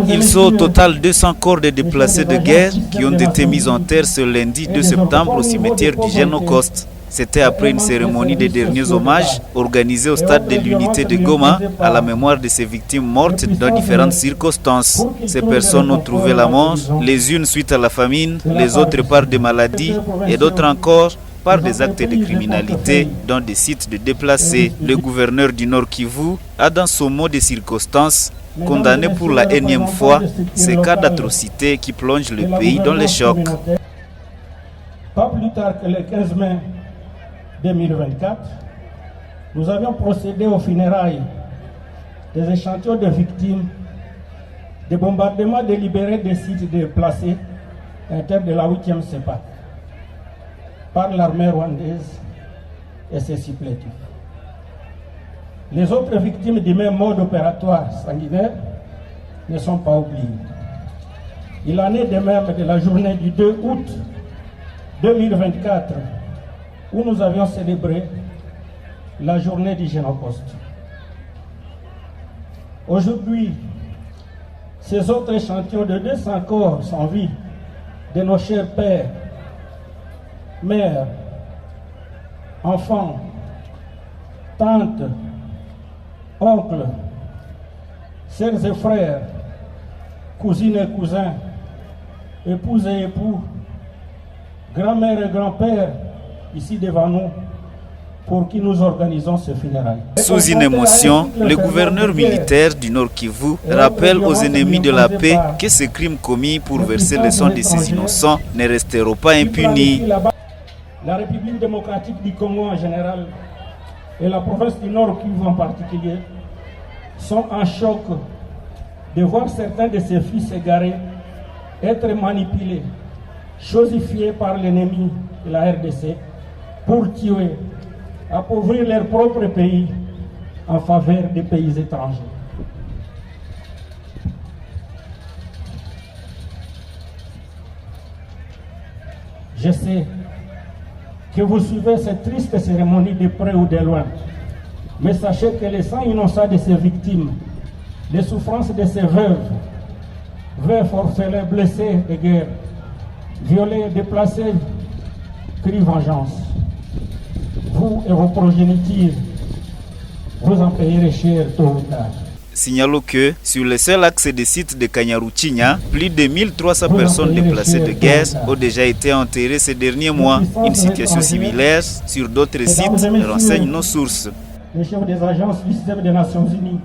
Il sont au total 200 corps de déplacés de guerre qui ont été mis en terre ce lundi 2 septembre au cimetière du Génocoste. C'était après une cérémonie de derniers hommages organisée au stade de l'unité de Goma à la mémoire de ces victimes mortes dans différentes circonstances. Ces personnes ont trouvé la mort, les unes suite à la famine, les autres par des maladies et d'autres encore par des actes de criminalité dans des sites de déplacés. Le gouverneur du Nord Kivu a dans son mot de circonstances condamné pour la énième fois ces cas d'atrocité qui plongent le pays dans le choc. Pas plus tard que le 15 mai 2024, nous avions procédé aux funérailles des échantillons de victimes des bombardements délibérés des sites déplacés internes de la 8e CEPAC par l'armée rwandaise et ses supplétifs. Les autres victimes du même mode opératoire sanguinaire ne sont pas oubliées. Il en est de même de la journée du 2 août 2024 où nous avions célébré la journée du Génocoste. Aujourd'hui, ces autres échantillons de 200 corps sans vie de nos chers pères, mères, enfants, tantes, oncles, sœurs et frères, cousines et cousins, épouses et époux, grand-mère et grand-père, ici devant nous, pour qui nous organisons ce funérailles. Sous une émotion, le gouverneur militaire du Nord Kivu rappelle aux ennemis de la paix que ces crimes commis pour verser le sang de ces innocents ne resteront pas impunis. La République démocratique du Congo en général et la province du Nord Kivu en particulier sont en choc de voir certains de ces fils égarés être manipulés, chosifiés par l'ennemi de la RDC pour tuer, appauvrir leur propre pays en faveur des pays étrangers. Je sais que vous suivez cette triste cérémonie de près ou de loin, mais sachez que les sangs innocents de ces victimes, les souffrances de ces veufs orphelins blessés de guerre, violés, déplacés, crient vengeance. Vous et vos progénitures, vous en payerez cher tôt ou tard. Signalons que sur le seul axe des sites de Kanyaruchinya, plus de 1300 personnes déplacées de guerre ont déjà été enterrées ces derniers mois. Une situation similaire sur d'autres sites renseigne nos sources. Le chef des agences du système des Nations Unies